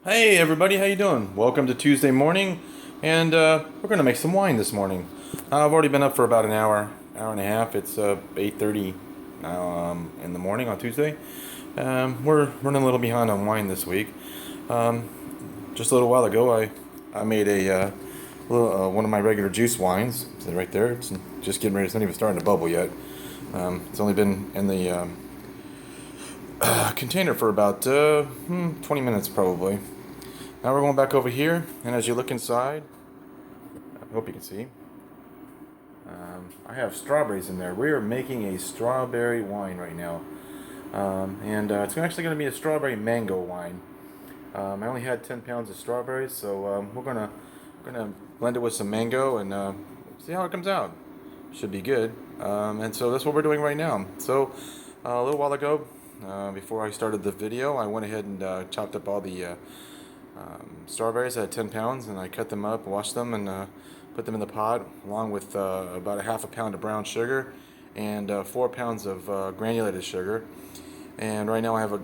Hey everybody, how you doing? Welcome to Tuesday morning, and we're gonna make some wine this morning. I've already been up for about an hour and a half. It's 8:30 in the morning on Tuesday. We're running a little behind on wine this week. Um, just a little while ago, I made one of my regular juice wines. See right there, it's just getting ready. It's not even starting to bubble yet. It's only been in the container for about 20 minutes probably. Now we're going back over here, and as you look inside, I hope you can see, I have strawberries in there. We are making a strawberry wine right now, and it's actually going to be a strawberry mango wine. I only had 10 pounds of strawberries, so we're gonna blend it with some mango and see how it comes out. Should be good. And so that's what we're doing right now. So a little while ago, before I started the video, I went ahead and chopped up all the strawberries. I had 10 pounds, and I cut them up, washed them, and put them in the pot, along with about a half a pound of brown sugar and 4 pounds of granulated sugar. And right now I have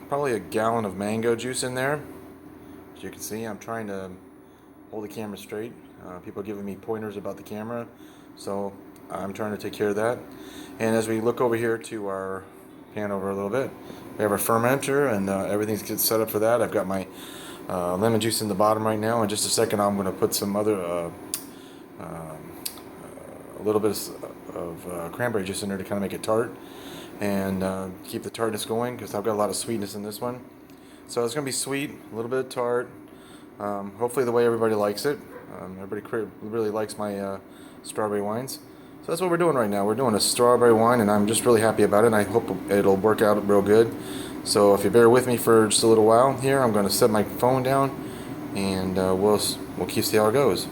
probably a gallon of mango juice in there. As you can see, I'm trying to hold the camera straight. People are giving me pointers about the camera, so I'm trying to take care of that. And as we look over here to our pan over a little bit, we have our fermenter, and everything's get set up for that. I've got my lemon juice in the bottom right now. In just a second, I'm going to put some other a little bit of cranberry juice in there to kind of make it tart and keep the tartness going, because I've got a lot of sweetness in this one. So it's going to be sweet, a little bit of tart. Hopefully the way everybody likes it. Everybody really likes my strawberry wines. So that's what we're doing right now. We're doing a strawberry wine, and I'm just really happy about it, and I hope it'll work out real good. So if you bear with me for just a little while here, I'm going to set my phone down, and we'll keep see how it goes.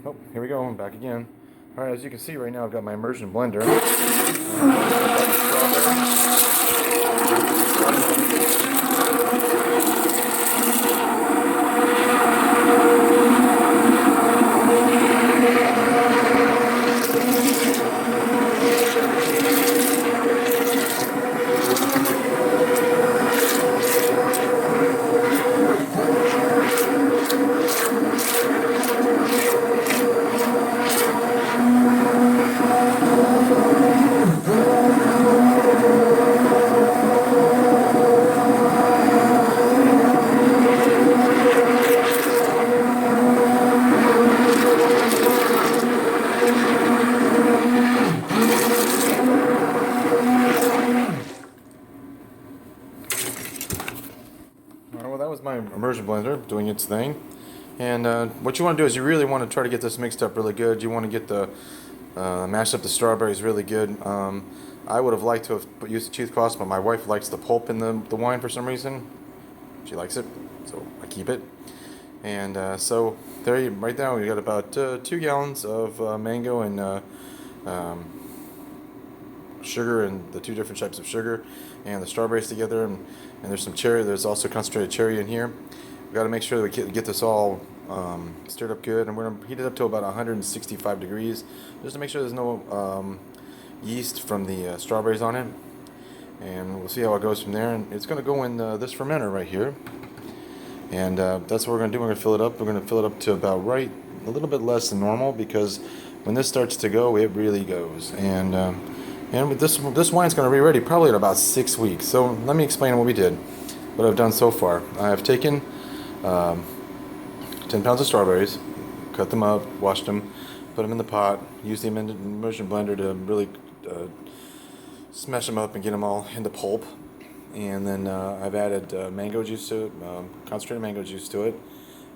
Oh, here we go. I'm back again. All right, as you can see right now, I've got my immersion blender. Well, that was my immersion blender doing its thing. And what you want to do is you really want to try to get this mixed up really good. You want to get the mashed up the strawberries really good. I would have liked to have used the cheesecloth, but my wife likes the pulp in the wine for some reason. She likes it, so I keep it. And so right now we got about 2 gallons of mango and sugar, and the 2 different types of sugar, and the strawberries together, and there's some cherry. There's also concentrated cherry in here. We've got to make sure that we get this all stirred up good, and we're going to heat it up to about 165 degrees just to make sure there's no yeast from the strawberries on it. And we'll see how it goes from there. And it's going to go in this fermenter right here, and that's what we're going to do. We're going to fill it up. We're going to fill it up to about a little bit less than normal, because when this starts to go, it really goes. And with this wine's going to be ready probably in about 6 weeks. So let me explain what we did, what I've done so far. I have taken 10 pounds of strawberries, cut them up, washed them, put them in the pot, used the immersion blender to really smash them up and get them all into pulp. And then I've added mango juice to it, concentrated mango juice to it,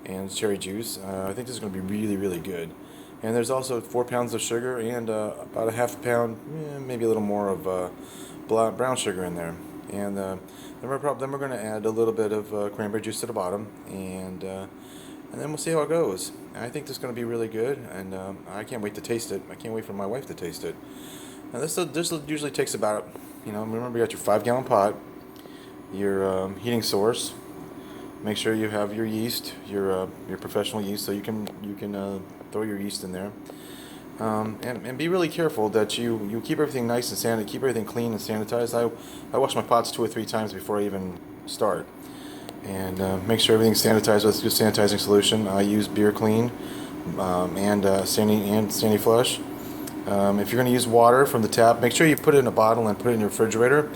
and cherry juice. I think this is going to be really, really good. And there's also 4 pounds of sugar and about a half a pound, maybe a little more of brown sugar in there. And then we're going to add a little bit of cranberry juice to the bottom, and then we'll see how it goes. I think this is going to be really good, and I can't wait to taste it. I can't wait for my wife to taste it. Now this usually takes about, remember you got your 5-gallon pot, your heating source, Make sure you have your yeast, your professional yeast, so you can throw your yeast in there. And be really careful that you keep everything nice and sanitized, keep everything clean and sanitized. I wash my pots 2 or 3 times before I even start, and make sure everything's sanitized with good sanitizing solution. I use Beer Clean and Sandy Flush. If you're going to use water from the tap, make sure you put it in a bottle and put it in your refrigerator.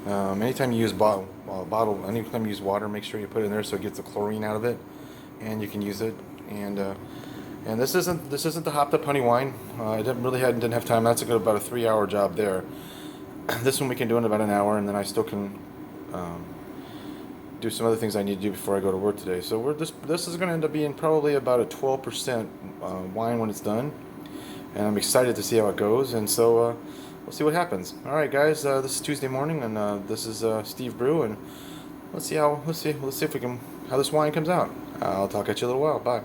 Anytime you use anytime you use water, make sure you put it in there so it gets the chlorine out of it, and you can use it. And this isn't the hopped up honey wine. I didn't have time. That's about a 3-hour job there. This one we can do in about an hour, and then I still can do some other things I need to do before I go to work today. So this is going to end up being probably about a 12% wine when it's done, and I'm excited to see how it goes. And so we'll see what happens. All right, guys. This is Tuesday morning, and this is Stevebrew, and let's see if we can how this wine comes out. I'll talk at you in a little while. Bye.